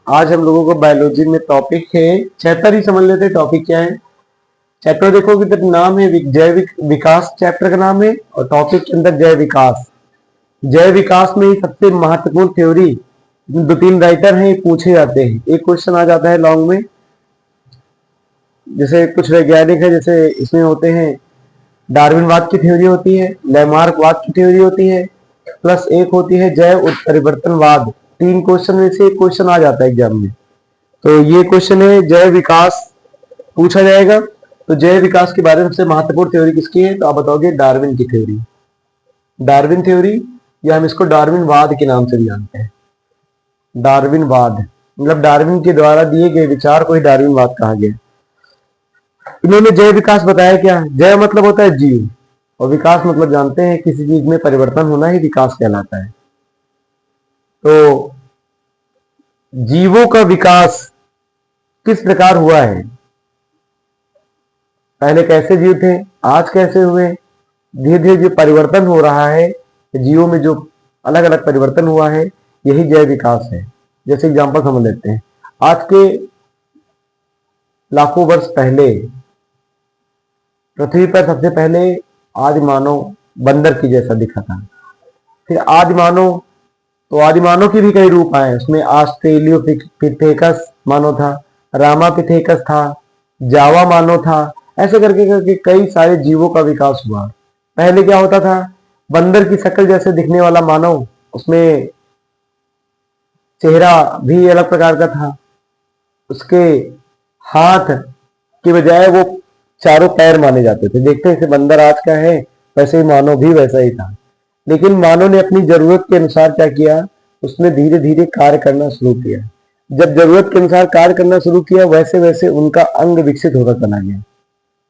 आज हम लोगों को बायोलॉजी में टॉपिक है, चैप्टर ही समझ लेते हैं टॉपिक क्या है। चैप्टर देखोगे तो नाम है जैव विकास, चैप्टर का नाम है, और टॉपिक के अंदर जैव विकास। जैव विकास में सबसे महत्वपूर्ण थ्योरी दो तीन राइटर हैं पूछे जाते हैं। एक क्वेश्चन आ जाता है लॉन्ग में, जैसे कुछ वैज्ञानिक है, जैसे इसमें होते हैं डार्विनवाद की थ्योरी होती है, लैमार्कवाद की थ्योरी होती है, प्लस एक होती है जैव परिवर्तनवाद। तीन क्वेश्चन में से एक क्वेश्चन आ जाता है एग्जाम में। तो ये क्वेश्चन है जैव विकास पूछा जाएगा। तो जैव विकास के बारे में सबसे महत्वपूर्ण थ्योरी किसकी है, तो आप बताओगे डार्विन की थ्योरी। डार्विन थ्योरी, या हम इसको डार्विनवाद के नाम से भी जानते हैं। डार्विनवाद मतलब डार्विन के द्वारा दिए गए विचार को ही डार्विनवाद कहा गया। इन्होंने जैव विकास बताया क्या। जैव मतलब होता है जीव, और विकास मतलब जानते हैं किसी चीज में परिवर्तन होना ही विकास कहलाता है। तो जीवों का विकास किस प्रकार हुआ है, पहले कैसे जीव थे, आज कैसे हुए, धीरे धीरे जो परिवर्तन हो रहा है जीवों में, जो अलग अलग परिवर्तन हुआ है, यही जैव विकास है। जैसे एग्जांपल समझ लेते हैं, आज के लाखों वर्ष पहले पृथ्वी पर सबसे पहले आदि मानव बंदर की जैसा दिखा था। फिर आदि मानव, तो आदि मानव के भी कई रूप आए। उसमें ऑस्ट्रेलियोपिथेकस मानव था, रामापिथेकस था, जावा मानव था। ऐसे करके करके कई सारे जीवों का विकास हुआ। पहले क्या होता था, बंदर की शक्ल जैसे दिखने वाला मानव, उसमें चेहरा भी अलग प्रकार का था, उसके हाथ के बजाय वो चारों पैर माने जाते थे। देखते हैं जैसे बंदर आज का है, वैसे ही मानव भी वैसा ही था। लेकिन मानव ने अपनी जरूरत के अनुसार क्या किया, उसने धीरे धीरे कार्य करना शुरू किया। जब जरूरत के अनुसार कार्य करना शुरू किया, वैसे वैसे उनका अंग विकसित होता चला गया।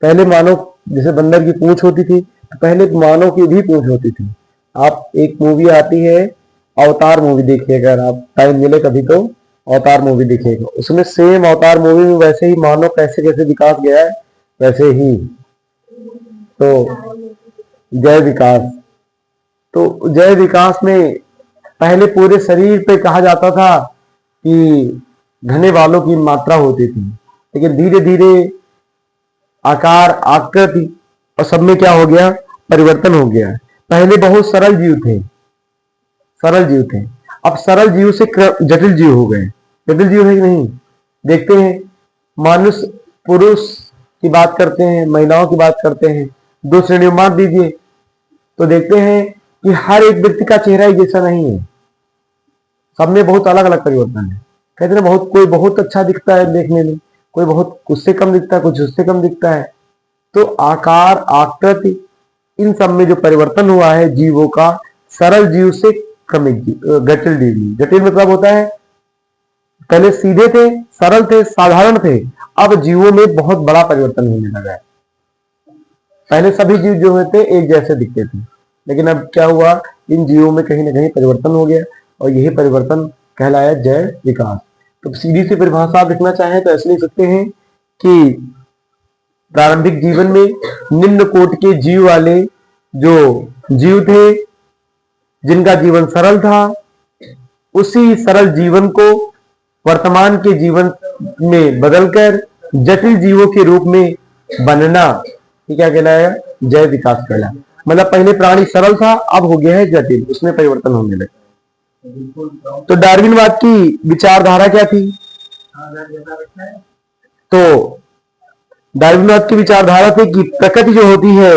पहले मानव, जैसे बंदर की पूंछ होती थी, तो पहले मानव की भी पूंछ होती थी। आप एक मूवी आती है अवतार मूवी, देखिएगा अगर आप टाइम मिले कभी तो अवतार मूवी देखिएगा। उसमें सेम अवतार मूवी में वैसे ही मानव कैसे कैसे विकास गया है, वैसे ही। तो जैव विकास, तो जैव विकास में पहले पूरे शरीर पे कहा जाता था कि घने बालों की मात्रा होती थी, लेकिन धीरे धीरे आकार, आकृति और सब में क्या हो गया, परिवर्तन हो गया। पहले बहुत सरल जीव थे, सरल जीव थे। अब सरल जीव से जटिल जीव हो गए। जटिल जीव है कि नहीं, देखते हैं मनुष्य, पुरुष की बात करते हैं, महिलाओं की बात करते हैं, दो श्रेणियों में बांट दीजिए, तो देखते हैं कि हर एक व्यक्ति का चेहरा एक जैसा नहीं है, सब में बहुत अलग अलग परिवर्तन है। कहते हैं बहुत, कोई बहुत अच्छा दिखता है देखने में, कोई बहुत उससे कम दिखता है, कुछ उससे कम दिखता है। तो आकार, आकृति, इन सब में जो परिवर्तन हुआ है जीवों का, सरल जीव से क्रमिक जीव, जटिल जीव। जटिल मतलब होता है पहले सीधे थे, सरल थे, साधारण थे, अब जीवों में बहुत बड़ा परिवर्तन होने लगा है। पहले सभी जीव जो होते एक जैसे दिखते थे, लेकिन अब क्या हुआ, इन जीवों में कहीं ना कहीं परिवर्तन हो गया, और यही परिवर्तन कहलाया जैव विकास। तो सीधी सी परिभाषा आप लिखना चाहें तो ऐसे लिख सकते हैं कि प्रारंभिक जीवन में निम्न कोटि के जीव वाले जो जीव थे, जिनका जीवन सरल था, उसी सरल जीवन को वर्तमान के जीवन में बदलकर जटिल जीवों के रूप में बनना, ये क्या कहलाया, जैव विकास कहलाया। मतलब पहले प्राणी सरल था, अब हो गया है जटिल, उसमें परिवर्तन होने लगे। तो डार्विनवाद की विचारधारा क्या थी, तो डार्विनवाद की विचारधारा थी कि प्रकृति जो होती है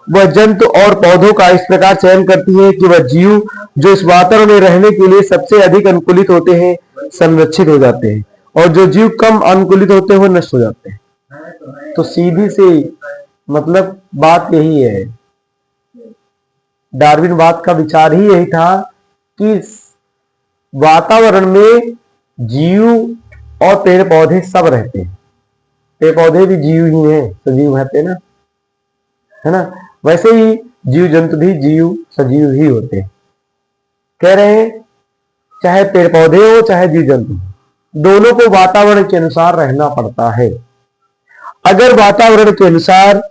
वह जंतु और पौधों का इस प्रकार चयन करती है कि वह जीव जो इस वातावरण में रहने के लिए सबसे अधिक अनुकूलित होते हैं संरक्षित हो जाते हैं, और जो जीव कम अनुकूलित होते हैं वो नष्ट हो जाते हैं। तो सीधी सी मतलब बात यही है, डार्विनवाद का विचार ही यही था कि वातावरण में जीव और पेड़ पौधे सब रहते हैं। पेड़ पौधे भी जीव ही हैं, सजीव रहते हैं ना, है ना। वैसे ही जीव जंतु भी जीव सजीव ही होते हैं। कह रहे हैं चाहे पेड़ पौधे हो चाहे जीव जंतु, दोनों को वातावरण के अनुसार रहना पड़ता है। अगर वातावरण के अनुसार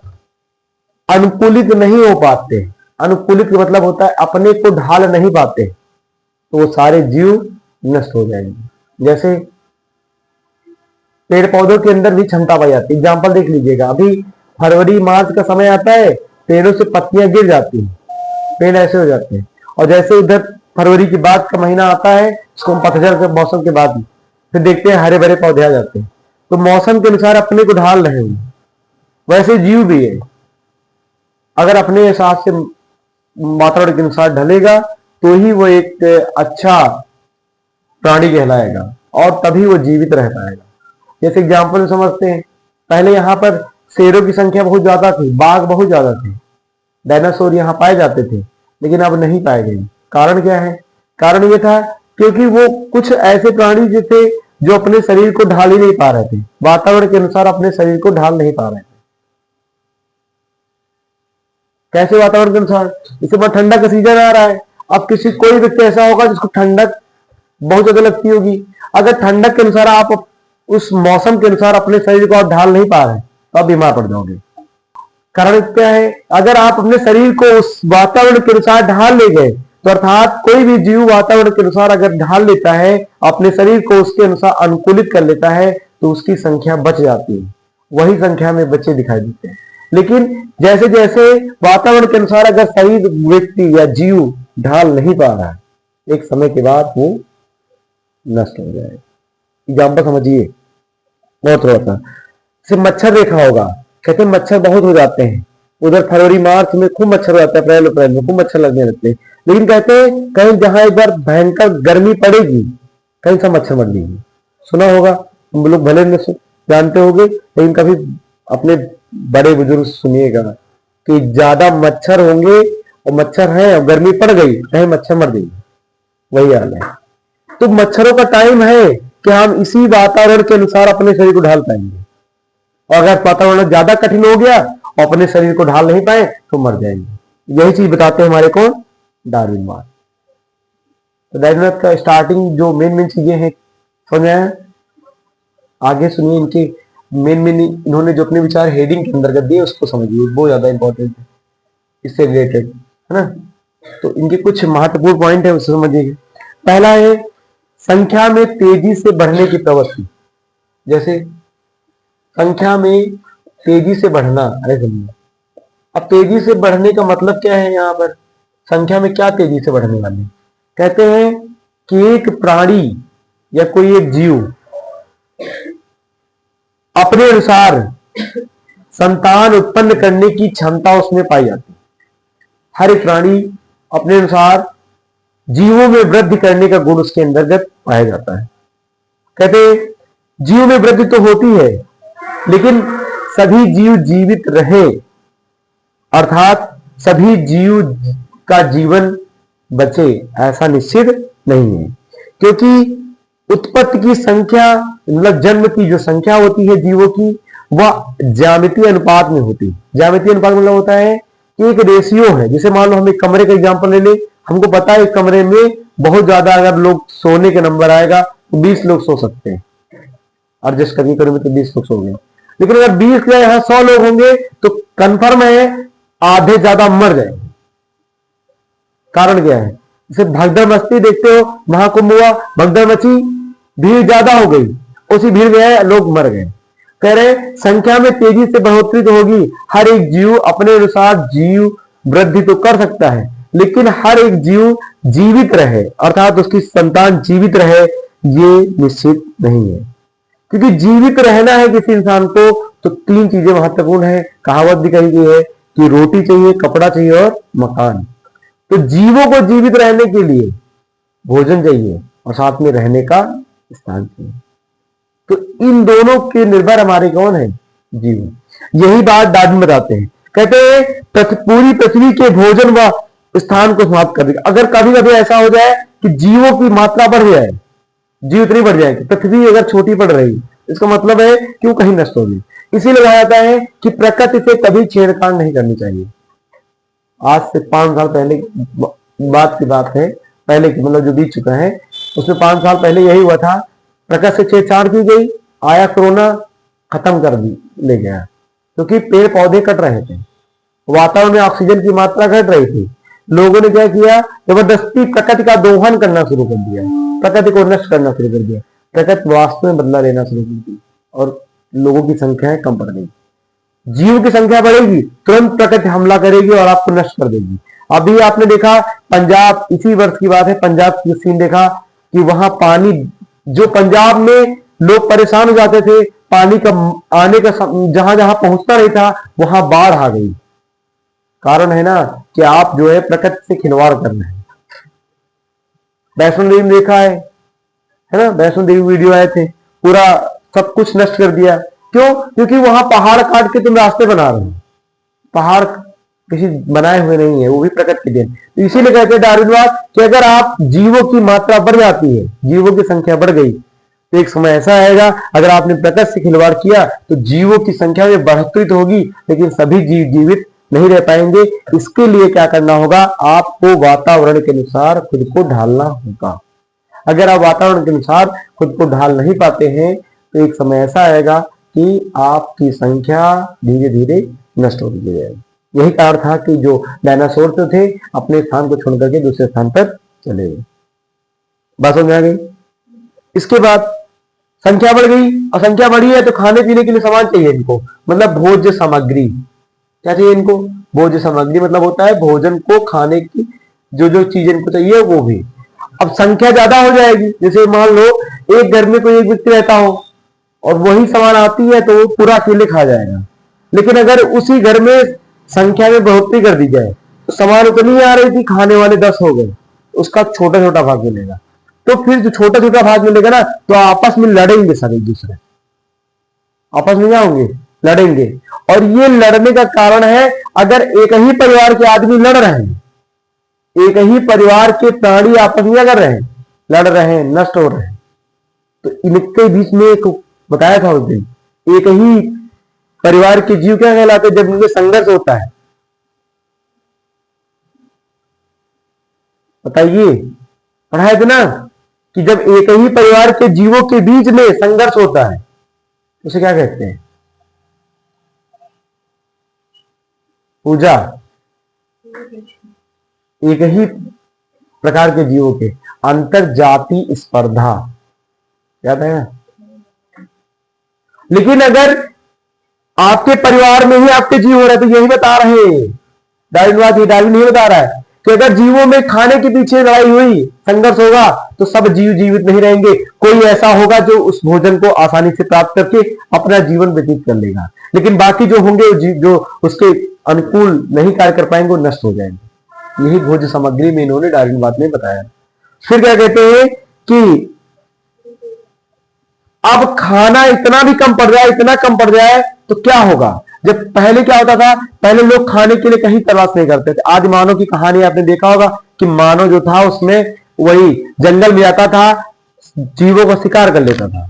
अनुकूलित नहीं हो पाते, अनुकूलित का मतलब होता है अपने को ढाल नहीं पाते, तो वो सारे जीव नष्ट हो जाएंगे। जैसे पेड़ पौधों के अंदर भी क्षमता पाई जाती है। एग्जाम्पल देख लीजिएगा, अभी फरवरी मार्च का समय आता है, पेड़ों से पत्तियां गिर जाती हैं, पेड़ ऐसे हो जाते हैं। और जैसे इधर फरवरी के बाद का महीना आता है, इसको हम पतझड़ के मौसम के बाद फिर देखते हैं हरे भरे पौधे आ जाते हैं। तो मौसम के अनुसार अपने को ढाल रहे हैं, वैसे जीव भी है। अगर अपने हिसाब से वातावरण के अनुसार ढलेगा तो ही वो एक अच्छा प्राणी कहलाएगा और तभी वो जीवित रह पाएगा। जैसे एग्जाम्पल समझते हैं, पहले यहाँ पर शेरों की संख्या बहुत ज्यादा थी, बाघ बहुत ज्यादा थे, डायनासोर यहाँ पाए जाते थे, लेकिन अब नहीं पाए गए। कारण क्या है? कारण ये था क्योंकि वो कुछ ऐसे प्राणी जो थे जो अपने शरीर को ढाल ही नहीं पा रहे थे, वातावरण के अनुसार अपने शरीर को ढाल नहीं पा रहे थे। कैसे वातावरण के अनुसार? इसे बहुत ठंडक का सीजन आ रहा है, अब कोई व्यक्ति ऐसा होगा जिसको ठंडक बहुत ज्यादा लगती होगी। अगर ठंडक के अनुसार आप उस मौसम के अनुसार अपने शरीर को आप ढाल नहीं पा रहे तो आप बीमार पड़ जाओगे। कारण क्या है? अगर आप अपने शरीर को उस वातावरण के अनुसार ढाल ले गए तो अर्थात कोई भी जीव वातावरण के अनुसार अगर ढाल लेता है, अपने शरीर को उसके अनुसार अनुकूलित कर लेता है, तो उसकी संख्या बच जाती है, वही संख्या में बच्चे दिखाई देते हैं। लेकिन जैसे जैसे वातावरण के अनुसार अगर शरीर व्यक्ति या जीव ढाल नहीं पा रहा है, एक समय के बाद वो नष्ट हो जाएगा। एग्जाम्पल समझिए और थोड़ा सा, सिर्फ मच्छर देखा होगा, कहते हैं मच्छर बहुत हो जाते हैं, उधर फरवरी मार्च में खूब मच्छर हो जाता है, अप्रैल में खूब मच्छर लगने लगते हैं। लेकिन कहते हैं कहीं जहां एक बार भयंकर गर्मी पड़ेगी, कहीं सब मच्छर मर जाएंगे। सुना होगा, हम लोग भले में जानते होंगे, लेकिन कभी अपने बड़े बुजुर्ग सुनिएगा कि ज्यादा मच्छर होंगे और मच्छर है और गर्मी पड़ गई, कहीं मच्छर मर जाएंगे, वही हाल है। तो मच्छरों का टाइम है कि हम इसी वातावरण के अनुसार अपने शरीर को ढाल पाएंगे, और अगर वातावरण ज्यादा कठिन हो गया और अपने शरीर को ढाल नहीं पाए तो मर जाएंगे। यही चीज बताते हैं हमारे कौन? डार्विनवाद। तो डार्विनवाद का स्टार्टिंग जो मेन चीजें हैं समझ आया? आगे सुनिए, इनके मेन इन्होंने जो अपने विचार हेडिंग के अंतर्गत दिए उसको समझिए, बहुत ज्यादा इंपॉर्टेंट है, इससे रिलेटेड है ना। तो इनके कुछ महत्वपूर्ण पॉइंट है, उसे समझिए। पहला है संख्या में तेजी से बढ़ने की प्रवृत्ति। जैसे संख्या में तेजी से बढ़ना, अरे सुनिए, अब तेजी से बढ़ने का मतलब क्या है? यहाँ पर संख्या में क्या तेजी से बढ़ने वाले? कहते हैं कि एक प्राणी या कोई एक जीव अपने अनुसार संतान उत्पन्न करने की क्षमता उसमें पाई जाती है। हर एक प्राणी अपने अनुसार जीवों में वृद्धि करने का गुण उसके अंतर्गत पाया जाता है। कहते हैं जीव में वृद्धि तो होती है, लेकिन सभी जीव जीवित रहे, अर्थात सभी जीव का जीवन बचे, ऐसा निश्चित नहीं है। क्योंकि उत्पत्ति की संख्या, मतलब जन्म की जो संख्या होती है जीवों की, वह ज्यामितीय अनुपात में होती है। ज्यामितीय अनुपात मतलब होता है कि एक रेशियो है। जैसे मान लो हम एक कमरे का एग्जांपल ले ले, हमको पता है एक कमरे में बहुत ज्यादा अगर लोग सोने के नंबर आएगा तो 20 लोग सो सकते हैं, एडजस्ट करके करेंगे तो 20 लोग सो गए। लेकिन अगर 20 या यहां 100 लोग होंगे तो कंफर्म है आधे ज्यादा मर जाएंगे। कारण क्या है? जैसे भगदड़ मस्ती देखते हो, महाकुंभ हुआ, भगदड़ मची, भीड़ ज्यादा हो गई, उसी भीड़ में लोग मर गए। कह रहे संख्या में तेजी से बढ़ोतरी तो होगी, हर एक जीव अपने अनुसार जीव वृद्धि तो कर सकता है, लेकिन हर एक जीव जीवित रहे, अर्थात उसकी संतान जीवित रहे, ये निश्चित नहीं है। क्योंकि जीवित रहना है किसी इंसान को तो 3 चीजें महत्वपूर्ण है। कहावत भी कही गई है कि रोटी चाहिए, कपड़ा चाहिए और मकान। तो जीवों को जीवित रहने के लिए भोजन चाहिए और साथ में रहने का स्थान चाहिए। तो इन दोनों के निर्भर हमारे कौन है? जीव। यही बात डार्विन बताते हैं, कहते हैं पूरी पृथ्वी के भोजन व स्थान को समाप्त कर देगा। अगर कभी कभी ऐसा हो जाए कि जीवों की मात्रा बढ़ जाए, जीव इतनी बढ़ जाए कि पृथ्वी अगर छोटी पड़ रही, इसका मतलब है कि वो कहीं नष्ट होगी। इसीलिए कहा जाता है कि प्रकृति से कभी छेड़छाड़ नहीं करनी चाहिए। आज से 5 साल पहले बात की बात है, पहले की मतलब जो बीत चुका है, उसमें 5 साल पहले यही हुआ था। प्रकृति से छेड़छाड़ की गई, आया कोरोना, खत्म कर ले गया, क्योंकि पेड़ पौधे कट रहे थे, वातावरण में ऑक्सीजन की मात्रा घट रही थी। लोगों ने क्या किया? जबरदस्ती प्रकृति का दोहन करना शुरू कर दिया, प्रकृति को नष्ट करना शुरू कर दिया, प्रकृति वास्तव में बदला लेना शुरू कर दी और लोगों की संख्या कम पड़ गई। जीव की संख्या बढ़ेगी, तुरंत प्रकृति हमला करेगी और आपको नष्ट कर देगी। अभी आपने देखा पंजाब, इसी वर्ष की बात है, पंजाब की सीन देखा कि वहां पानी, जो पंजाब में लोग परेशान हो जाते थे, पानी का आने का जहां जहां पहुंचता नहीं था वहां बाढ़ आ गई। कारण है ना कि आप जो है प्रकृति से खिलवाड़ कर रहे हैं। वैष्णो देवी में देखा है ना, वैष्णो देवी वीडियो आए थे, पूरा सब कुछ नष्ट कर दिया। क्यों? क्योंकि वहां पहाड़ काट के तुम रास्ते बना रहे हो। पहाड़ किसी बनाए हुए नहीं है, वो भी प्रकृति की देन। तो इसीलिए कहते हैं डार्विनवाद कि अगर आप जीवों की मात्रा बढ़ जाती है, जीवों की संख्या बढ़ गई, तो एक समय ऐसा आएगा, अगर आपने प्रकृति से खिलवाड़ किया तो जीवों की संख्या में बढ़ोतरी तो होगी, लेकिन सभी जीव जीवित नहीं रह पाएंगे। इसके लिए क्या करना होगा? आपको वातावरण के अनुसार खुद को ढालना होगा। अगर आप वातावरण के अनुसार खुद को ढाल नहीं पाते हैं तो एक समय ऐसा आएगा कि आपकी संख्या धीरे धीरे नष्ट होती जाएगी। यही कारण था कि जो डायनासोर तो थे अपने स्थान को छोड़ करके दूसरे स्थान पर चले गए। बात समझ आ गई? इसके बाद संख्या बढ़ गई, और संख्या बढ़ी है तो खाने पीने के लिए सामान चाहिए इनको, मतलब भोज्य सामग्री। क्या चाहिए इनको? भोज्य सामग्री मतलब होता है भोजन को खाने की जो जो चीज इनको चाहिए वो भी। अब संख्या ज्यादा हो जाएगी, जैसे मान लो एक घर में कोई एक व्यक्ति रहता हो और वही सामान आती है तो वो पूरा अकेले खा जाएगा। लेकिन अगर उसी घर में संख्या में बढ़ोतरी कर दी जाए तो सामान उतनी आ रही थी, खाने वाले 10 हो गए, उसका छोटा छोटा भाग मिलेगा। तो फिर जो छोटा छोटा भाग मिलेगा ना, तो आपस में लड़ेंगे सब, एक दूसरे आपस में क्या होंगे? लड़ेंगे। और ये लड़ने का कारण है, अगर एक ही परिवार के आदमी लड़ रहे हैं, एक ही परिवार के प्राणी आपस में क्या कर रहे हैं? लड़ रहे हैं, नष्ट हो रहे हैं। तो इनके बीच में एक बताया था उस दिन, एक ही परिवार के जीव क्या कहलाते हैं जब इनमें संघर्ष होता है? बताइए, पढ़ाया था ना कि जब एक ही परिवार के जीवों के बीच में संघर्ष होता है उसे क्या कहते हैं? पूजा। एक ही प्रकार के जीवों के अंतर जाति स्पर्धा, याद है ना? लेकिन अगर आपके परिवार में ही आपके जीव हो रहे, तो यही बता रहे हैं डार्विनवाद, ये डार्विन नहीं बता रहा है कि अगर जीवों में खाने के पीछे लड़ाई हुई, संघर्ष होगा, तो सब जीव जीवित नहीं रहेंगे। कोई ऐसा होगा जो उस भोजन को आसानी से प्राप्त करके अपना जीवन व्यतीत कर लेगा, लेकिन बाकी जो होंगे जो उसके अनुकूल नहीं कार्य कर पाएंगे वो नष्ट हो जाएंगे। यही भोज्य सामग्री में इन्होंने डार्विनवाद में बताया। फिर क्या कहते हैं कि अब खाना इतना भी कम पड़ जाए, इतना कम पड़ जाए तो क्या होगा? जब पहले क्या होता था, पहले लोग खाने के लिए कहीं तलाश नहीं करते थे। आदि मानव की कहानी आपने देखा होगा कि मानव जो था उसमें वही जंगल में जाता था, जीवों का शिकार कर लेता था,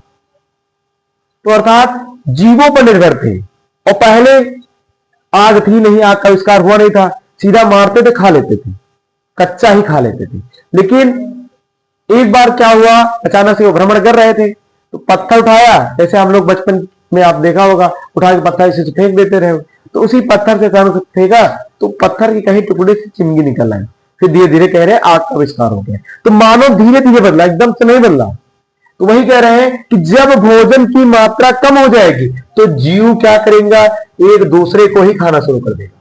तो अर्थात जीवों पर निर्भर थे। और पहले आग थी नहीं, आग का आविष्कार हुआ नहीं था, सीधा मारते थे, खा लेते थे, कच्चा ही खा लेते थे। लेकिन एक बार क्या हुआ, अचानक से वो भ्रमण कर रहे थे तो पत्थर उठाया, जैसे हम लोग बचपन में आप देखा होगा, उठा के पत्थर इसे फेंक देते रहे, तो उसी पत्थर से अचानक फेंका तो पत्थर के कहीं टुकड़े से चिमनी निकल आए। फिर धीरे धीरे कह रहे हैं आग का आविष्कार हो गया। तो मानव धीरे धीरे बदला, एकदम से नहीं बदला। तो वही कह रहे हैं कि जब भोजन की मात्रा कम हो जाएगी तो जीव क्या करेगा? एक दूसरे को ही खाना शुरू कर देगा।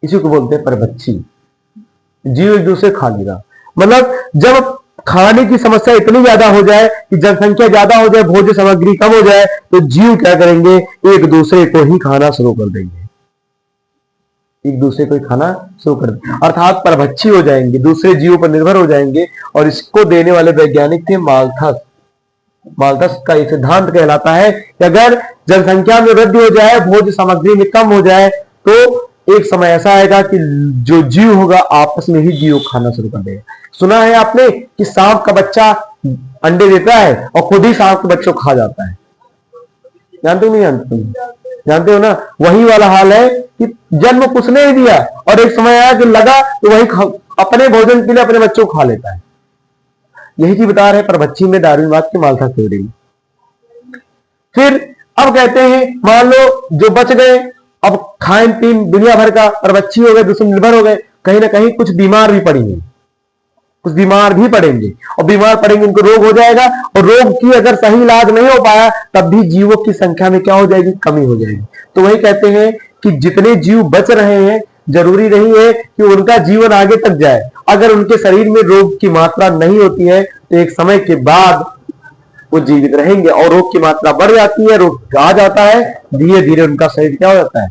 इसी को बोलते हैं परभक्षी। जीव एक दूसरे खा लेगा। मतलब जब खाने की समस्या इतनी ज्यादा हो जाए कि जनसंख्या ज्यादा हो जाए, भोज्य सामग्री कम हो जाए, तो जीव क्या करेंगे? एक दूसरे को ही खाना शुरू कर देंगे, एक दूसरे को ही खाना शुरू कर देंगे, अर्थात परभक्षी हो जाएंगे, दूसरे जीवों पर निर्भर हो जाएंगे। और इसको देने वाले वैज्ञानिक थे माल्थस। माल्थस का यह सिद्धांत कहलाता है कि अगर जनसंख्या में वृद्धि हो जाए, भोज्य सामग्री में कम हो जाए, तो एक समय ऐसा आएगा कि जो जीव होगा आपस में ही जीव खाना शुरू कर देगा। सुना है आपने कि सांप का बच्चा अंडे देता है और खुद ही सांप के बच्चों को खा जाता है। जानते हो नहीं जानते? जानते हो ना? वही वाला हाल है कि जन्म कुछ नहीं दिया और एक समय आया कि लगा तो वही अपने भोजन के लिए अपने बच्चों को खा लेता है। यही चीज बता रहे परभक्षी में डार्विनवाद की माल्था थ्योरी। फिर अब कहते हैं मान लो जो बच गए, अब खान पीन दुनिया भर का परभक्षी हो गए, दूसरे निर्भर हो गए, कहीं ना कहीं कुछ बीमार भी पड़ी है, कुछ बीमार भी पड़ेंगे, और बीमार पड़ेंगे उनको रोग हो जाएगा, और रोग की अगर सही इलाज नहीं हो पाया तब भी जीवों की संख्या में क्या हो जाएगी, कमी हो जाएगी। तो वही कहते हैं कि जितने जीव बच रहे हैं जरूरी नहीं है कि उनका जीवन आगे तक जाए। अगर उनके शरीर में रोग की मात्रा नहीं होती है तो एक समय के बाद वो जीवित रहेंगे, और रोग की मात्रा बढ़ जाती है, रोग आ जाता है, धीरे धीरे उनका शरीर क्या हो जाता है,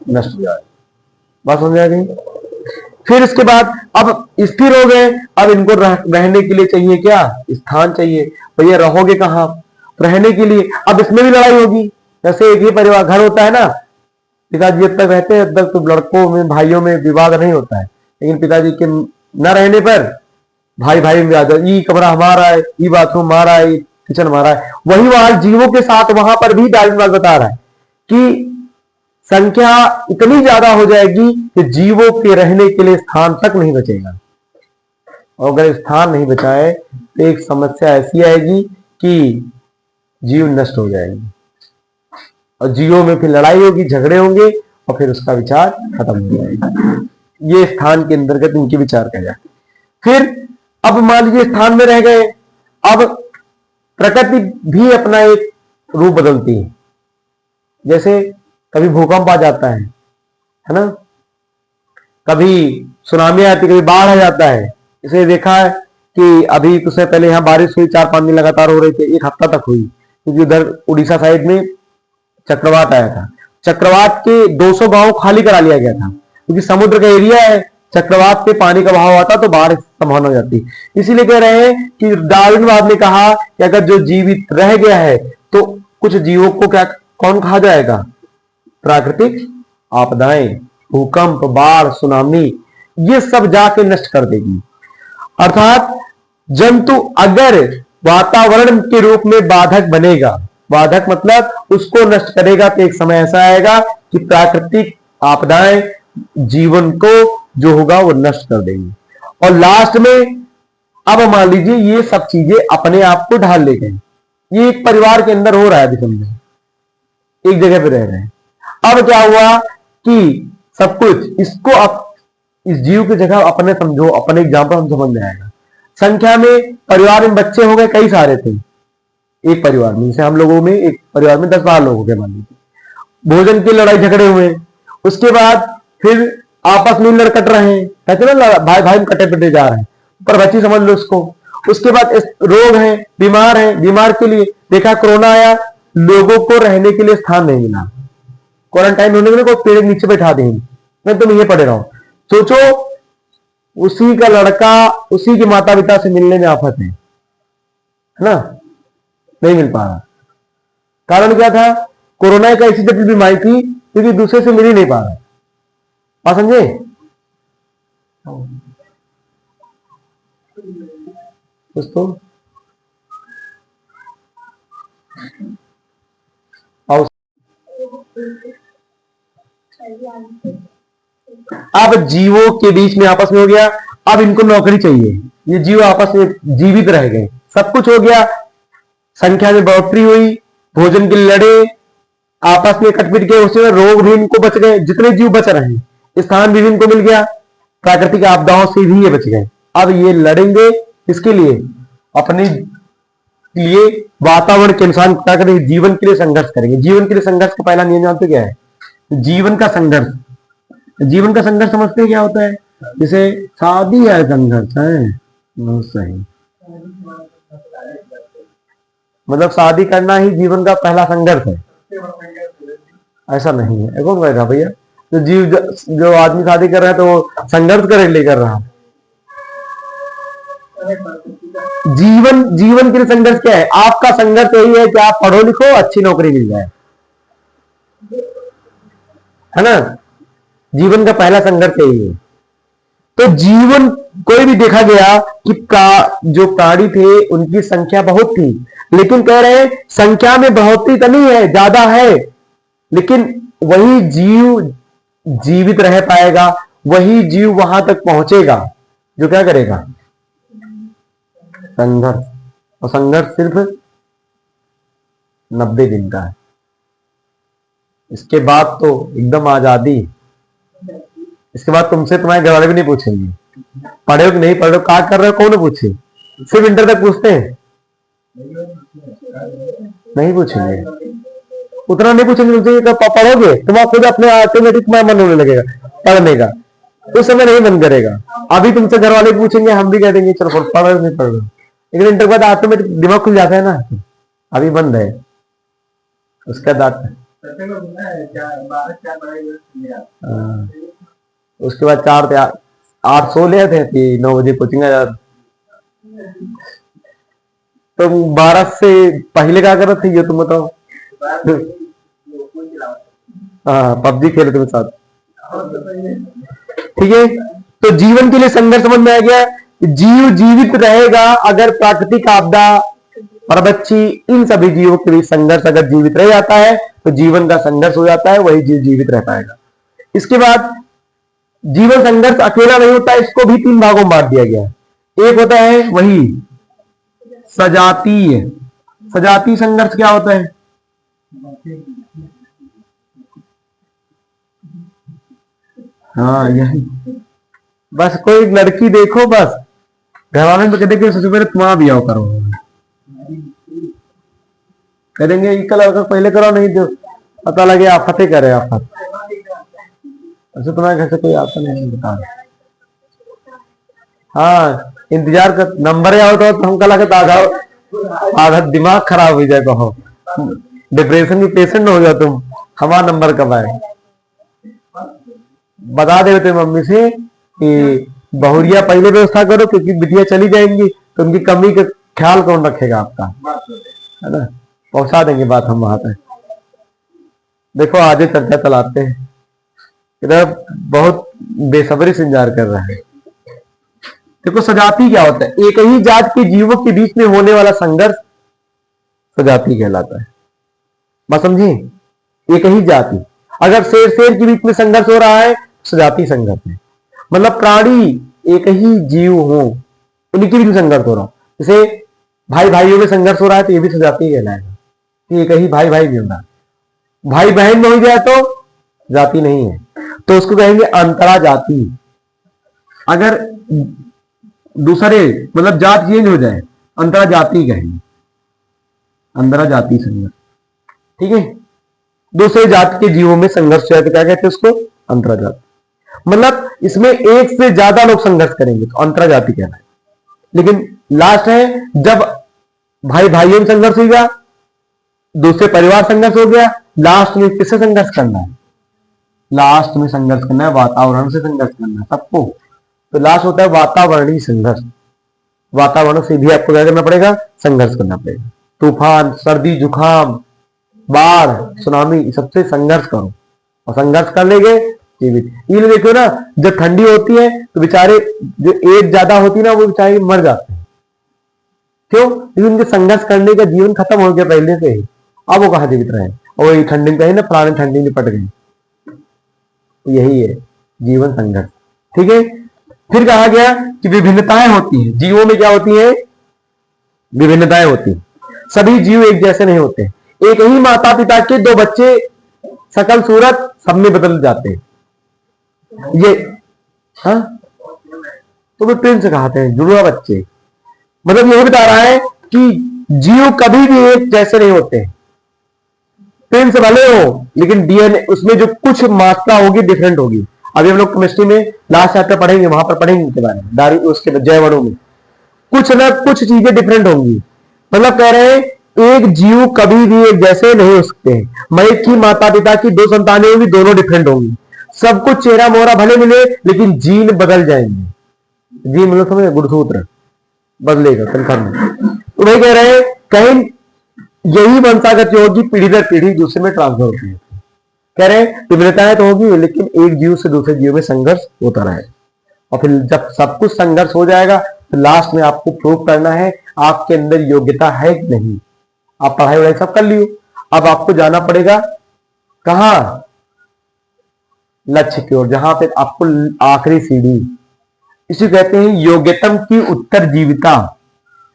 नष्ट हो जाता है। बात समझ आ गई। फिर इसके बाद अब स्थिर हो गए, अब इनको रहने के लिए चाहिए क्या, स्थान चाहिए। भैया रहोगे कहां, रहने के लिए अब इसमें भी लड़ाई होगी। जैसे एक ही परिवार घर होता है ना, पिताजी जब तक रहते हैं तब तक तो लड़कों में भाइयों में विवाद नहीं होता है, लेकिन पिताजी के न रहने पर भाई भाई में विवाद, ये कमरा हमारा है, ये बाथरूम हमारा है, किचन हमारा है। वही वहां जीवों के साथ वहां पर भी डार्विन बता रहा है कि संख्या इतनी ज्यादा हो जाएगी कि जीवों के रहने के लिए स्थान तक नहीं बचेगा, और अगर स्थान नहीं बचाए तो एक समस्या ऐसी आएगी कि जीव नष्ट हो जाएंगे, और जीवों में फिर लड़ाई होगी, झगड़े होंगे, और फिर उसका विचार खत्म हो जाएगा। ये स्थान के अंतर्गत इनके विचार का जाए। फिर अब मान लीजिए स्थान में रह गए, अब प्रकृति भी अपना एक रूप बदलती है। जैसे कभी भूकंप आ जाता है ना, कभी सुनामी आती, कभी बाढ़ आ जाता है। इसे देखा है कि अभी कुछ समय पहले यहाँ बारिश हुई, 4-5 दिन लगातार हो रही थी, एक हफ्ता तक हुई, क्योंकि उधर उड़ीसा साइड में चक्रवात आया था। चक्रवात के 200 गांव खाली करा लिया गया था, क्योंकि समुद्र का एरिया है, चक्रवात पे पानी का बहाव आता तो बाढ़ संभावना हो जाती। इसीलिए कह रहे हैं कि डार्विनवाद ने कहा कि अगर जो जीवित रह गया है तो कुछ जीवों को क्या कौन कहा जाएगा, प्राकृतिक आपदाएं, भूकंप, बाढ़, सुनामी, ये सब जाके नष्ट कर देगी। अर्थात जंतु अगर वातावरण के रूप में बाधक बनेगा, बाधक मतलब उसको नष्ट करेगा, तो एक समय ऐसा आएगा कि प्राकृतिक आपदाएं जीवन को जो होगा वो नष्ट कर देंगी। और लास्ट में अब मान लीजिए ये सब चीजें अपने आप को ढाल ले गए, ये एक परिवार के अंदर हो रहा है, समझे एक जगह पे रह रहे हैं। अब क्या हुआ कि सब कुछ इसको इस जीव की जगह अपने समझो, अपने एग्जाम्पल हम समझ में आएगा। संख्या में परिवार में बच्चे हो गए, कई सारे थे एक परिवार में, जैसे हम लोगों में एक परिवार में 10-12 लोग हो गए मान लीजिए। भोजन की लड़ाई झगड़े हुए, उसके बाद फिर आपस में लड़ कट रहे हैं, कहते ना भाई भाई में कटे पिटे जा रहे हैं, पर बच्ची समझ लो उसको। उसके बाद रोग है, बीमार है, बीमार के लिए देखा कोरोना आया, लोगों को रहने के लिए स्थान नहीं मिला, क्वारंटाइन होने के लिए कोई पेड़ के नीचे बैठा देंगे, मैं तुम ये पड़े रहो। सोचो उसी का लड़का उसी के माता पिता से मिलने में आफत है ना, नहीं मिल पा रहा। कारण क्या था, कोरोना एक ऐसी जटिल बीमारी थी क्योंकि दूसरे से मिल ही नहीं पा रहा। आप समझे, दोस्तों अब जीवों के बीच में आपस में हो गया, अब इनको नौकरी चाहिए, ये जीव आपस में जीवित रह गए, सब कुछ हो गया, संख्या में बढ़ोतरी हुई, भोजन के लिए लड़े, आपस में कटपिट के, उसमें रोग भी इनको बच गए, जितने जीव बच रहे हैं, स्थान भी इनको मिल गया, प्राकृतिक आपदाओं से भी ये बच गए। अब ये लड़ेंगे इसके लिए, अपने लिए वातावरण के अनुसार क्या करेंगे, जीवन के लिए संघर्ष करेंगे। जीवन के लिए संघर्ष का पहला नियम जानते क्या है, जीवन का संघर्ष। जीवन का संघर्ष समझते हैं क्या होता है, जैसे शादी है संघर्ष है, बहुत सही, मतलब शादी करना ही जीवन का पहला संघर्ष है, ऐसा नहीं है। कौन कहेगा भैया, तो जो आदमी शादी कर रहा है तो वो संघर्ष करे ले कर रहा है। जीवन के लिए संघर्ष क्या है, आपका संघर्ष यही है कि आप पढ़ो लिखो, अच्छी नौकरी मिल जाए, है ना। जीवन का पहला संघर्ष यही है। तो जीवन कोई भी देखा गया कि जो प्राणी थे उनकी संख्या बहुत थी, लेकिन कह रहे हैं संख्या में बढ़ोतरी तो नहीं है, ज्यादा है, लेकिन वही जीव जीवित रह पाएगा, वही जीव वहां तक पहुंचेगा जो क्या करेगा, संघर्ष। और संघर्ष सिर्फ 90 दिन का है, इसके बाद तो एकदम आजादी। इसके बाद तुमसे तुम्हारे घर वाले भी नहीं पूछेंगे। पढ़े हो कि नहीं पढ़ रहे हो, क्या कर रहे हो, कौन पूछे? सिर्फ इंटर तक पूछते हैं, नहीं पूछेंगे, उतना नहीं पूछेंगे। पूछेंगे पढ़ोगे, तुम्हारा खुद अपने ऑटोमेटिक मन होने लगेगा पढ़ने का, उस समय नहीं मन करेगा। अभी तुमसे घर वाले पूछेंगे, हम भी कह देंगे चलो पढ़ रहे नहीं पढ़ रहे, लेकिन इंटर के बाद ऑटोमेटिक दिमाग खुल जाता है ना, अभी बंद है उसका दांत। उसके बाद 4 सो ले थे, 9 बजे कोचिंग आ जाते। तो 12 से पहले क्या कर रहे थे ये तुम बताओ? हाँ, पबजी खेले थे साथ। ठीक है, तो जीवन के लिए संघर्ष समझ में आ गया। जीव जीवित रहेगा अगर प्राकृतिक आपदा, परबच्ची, इन सभी जीवों के बीच संघर्ष अगर जीवित रह जाता है तो जीवन का संघर्ष हो जाता है, वही जीव जीवित रह पाएगा। इसके बाद जीवन संघर्ष अकेला नहीं होता, इसको भी 3 भागों में बांट दिया गया है। एक होता है वही सजातीय। सजातीय संघर्ष क्या होता है? हाँ, यही बस कोई लड़की देखो, बस घर वाले तो कहते सबसे पहले तुम्हारा ब्याह करो, कह देंगे कल अगर पहले करो, नहीं दो पता लगे आफतें करे आफत। ऐसे तुम्हारे घर से कोई आता नहीं बता। हाँ, इंतजार कर, नंबर आओ तो हमको लगे आधा दिमाग खराब हो जाए, कहो डिप्रेशन की पेशेंट हो जाए तुम, हमारा नंबर कब आए। बता दे थे मम्मी से कि बहुरिया पहले व्यवस्था करो, क्योंकि बिटिया चली जाएंगी तो उनकी कमी का ख्याल कौन रखेगा आपका, है ना। पहुंचा देंगे बात हम वहां तक। देखो आगे चर्चा चलाते हैं, इधर बहुत बेसब्री से इंतजार कर रहा है। देखो सजाती क्या होता है? एक ही जात के जीवों के बीच में होने वाला संघर्ष सजाती कहलाता है। बात समझे? एक ही जाति, अगर शेर शेर के बीच में संघर्ष हो रहा है, सजाती संघर्ष है। मतलब प्राणी एक ही जीव हो, उन्हीं के बीच में संघर्ष हो रहा, जैसे भाई भाइयों में संघर्ष हो रहा है तो ये भी सजाती कहलाएगा कि एक ही भाई भाई भी होना। भाई बहन में हो जाए तो जाति नहीं है, तो उसको कहेंगे अंतरा जाति। अगर दूसरे मतलब जात चेंज हो जाए, अंतरा जाति कहेंगे, अंतरा जाति संघर्ष। ठीक है, दूसरे जात के जीवों में संघर्ष है तो क्या कहते हैं उसको? अंतरा जाति। मतलब इसमें एक से ज्यादा लोग संघर्ष करेंगे तो अंतरा जाति कहना है। लेकिन लास्ट है जब भाई भाइयों में संघर्ष हो गया, दूसरे परिवार संघर्ष हो गया, लास्ट में किससे संघर्ष करना है? लास्ट में संघर्ष करना है वातावरण से संघर्ष करना है सबको। तो लास्ट होता है वातावरणीय संघर्ष। वातावरण से भी आपको क्या करना पड़ेगा? संघर्ष करना पड़ेगा। तूफान, सर्दी, जुकाम, बाढ़, सुनामी, सबसे संघर्ष करो, और संघर्ष कर लेंगे जीवित। ये देखो ना, जब ठंडी होती है तो बेचारे जो एज ज्यादा होती है ना, वो बेचारे मर जाते हैं। क्यों? क्योंकि उनके संघर्ष करने का जीवन खत्म हो गया पहले से ही, अब वो कहां जीवित रहे। और ये ठंडी कहीं ना, पुराने ठंडी निपट गई। यही है जीवन संघर्ष। ठीक है, फिर कहा गया कि विभिन्नताएं होती हैं जीवों में। क्या होती है? विभिन्नताएं होती हैं। सभी जीव एक जैसे नहीं होते। एक ही माता पिता के 2 बच्चे शकल सूरत सब में बदल जाते हैं। ये हाँ, तो वे प्रिंस कहते हैं, जुड़वा बच्चे। मतलब यही बता रहा है कि जीव कभी भी एक जैसे नहीं होते। प्रिंस भले हो, लेकिन डीएनए उसमें जो कुछ मात्रा होगी डिफरेंट होगी। अभी हम लोग केमिस्ट्री में लास्ट चैप्टर पढ़ेंगे, वहां पर पढ़ेंगे के बारे में, उसके जैवणों में कुछ ना कुछ चीजें डिफरेंट होंगी। मतलब कह रहे हैं एक जीव कभी भी एक जैसे नहीं हो सकते। मैं की माता पिता की 2 संतानें होंगी, दोनों डिफरेंट होंगी। सब कुछ चेहरा मोहरा भले मिले, लेकिन जीन बदल जाएंगे। जीन मतलब समझे, गुणसूत्र बदलेगा कंफर्म। तो वही कह रहे हैं कहीं यही वंशागत होगी, पीढ़ी दर पीढ़ी दूसरे में ट्रांसफर होती है। कह रहे हैं विभिन्नताएं तो होगी, लेकिन एक जीव से दूसरे जीव में संघर्ष होता रहे। और फिर जब सब कुछ संघर्ष हो जाएगा तो लास्ट में आपको प्रूव करना है आपके अंदर योग्यता है कि नहीं। आप पढ़ाई वढ़ाई सब कर लियो, अब आपको जाना पड़ेगा कहां? लक्ष्य की ओर, जहां पे आपको आखिरी सीढ़ी, इसे कहते हैं योग्यतम की उत्तरजीविता।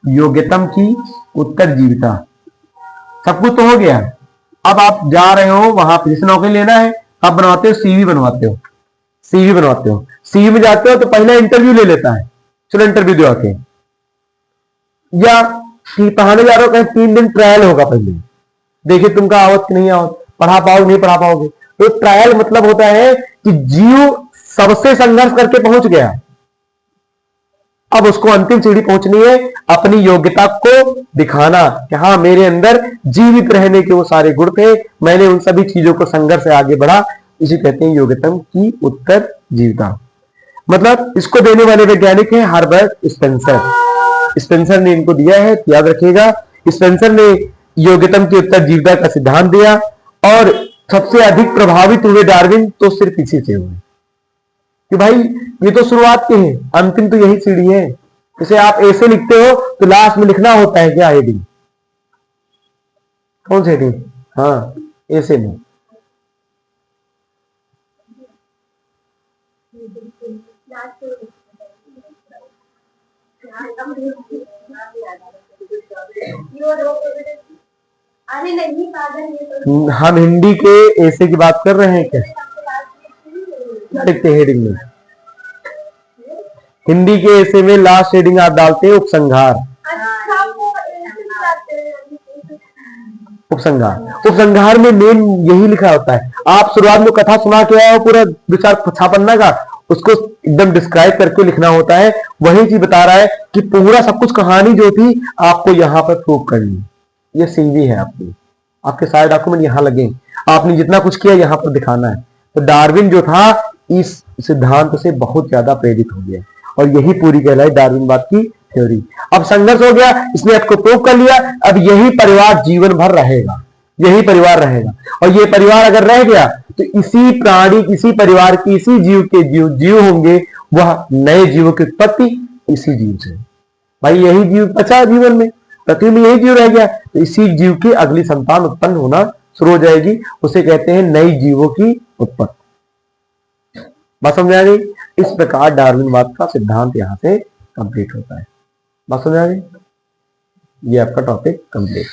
योग्यतम की उत्तरजीविता। सब कुछ तो हो गया, अब आप जा रहे हो वहां पे जिसे नौकरी लेना है, आप बनवाते हो सीवी बनवाते हो। सीवी बनवाते हो, सीवी में जाते हो तो पहले इंटरव्यू ले लेता है, चलो इंटरव्यू दो आके, या कि पढ़ाने जा रहे हो, कहीं 3 दिन ट्रायल होगा पहले, देखिए तुमका आवत कि नहीं आवत, पढ़ा पाओगे नहीं पढ़ा पाओगे। तो ट्रायल मतलब होता है कि जीव सबसे संघर्ष करके पहुंच गया, अब उसको अंतिम सीढ़ी पहुंचनी है, अपनी योग्यता को दिखाना कि हाँ मेरे अंदर जीवित रहने के वो सारे गुण थे, मैंने उन सभी चीजों को संघर्ष से आगे बढ़ा। इसे कहते हैं योग्यतम की उत्तर जीवता। मतलब इसको देने वाले वैज्ञानिक हैं हर्बर्ट स्पेंसर। स्पेंसर ने इनको दिया है, याद रखिएगा। स्पेंसर ने योग्यतम की उत्तर जीवता का सिद्धांत दिया, और सबसे अधिक प्रभावित हुए डार्विन तो सिर्फ इसी से हुए कि भाई ये तो शुरुआत के हैं, अंतिम तो यही सीढ़ी है। जैसे आप ऐसे लिखते हो तो लास्ट में लिखना होता है क्या हेडिंग, कौन सी हेडिंग? हाँ ऐसे में। हम हिंदी के ऐसे की बात कर रहे हैं क्या? लिखते हेडिंग में, हिंदी के ऐसे में लास्ट हेडिंग आप डालते हैं उपसंहार। उपसंहार, उपसंहार में मेन यही लिखा होता है। आप शुरुआत में कथा सुना के आए हो पूरा विचार छापन्ना का, उसको एकदम डिस्क्राइब करके लिखना होता है। वही चीज बता रहा है कि पूरा सब कुछ कहानी जो थी आपको यहाँ पर प्रूव करनी। ये सीवी है आपकी, आपके सारे डॉक्यूमेंट यहाँ लगे, आपने जितना कुछ किया यहाँ पर दिखाना है। तो डार्विन जो था इस सिद्धांत से बहुत ज्यादा प्रेरित हो गया, और यही पूरी कहलाई डार्विनवाद की थ्योरी। अब संघर्ष हो गया, इसने आपको प्रूव कर लिया, अब यही परिवार जीवन भर रहेगा, यही परिवार रहेगा। और ये परिवार अगर रह गया तो इसी प्राणी, इसी परिवार की, इसी जीव के जीव होंगे, वह नए जीवों की उत्पत्ति इसी जीव से। भाई यही जीव बचा जीवन में, पृथ्वी में यही जीव रह गया, तो इसी जीव की अगली संतान उत्पन्न होना शुरू हो जाएगी। उसे कहते हैं नई जीवों की उत्पत्ति। बात समझ आ गई? इस प्रकार डार्विनवाद का सिद्धांत यहां से कंप्लीट होता है। बात समझ आ गई? ये आपका टॉपिक कंप्लीट।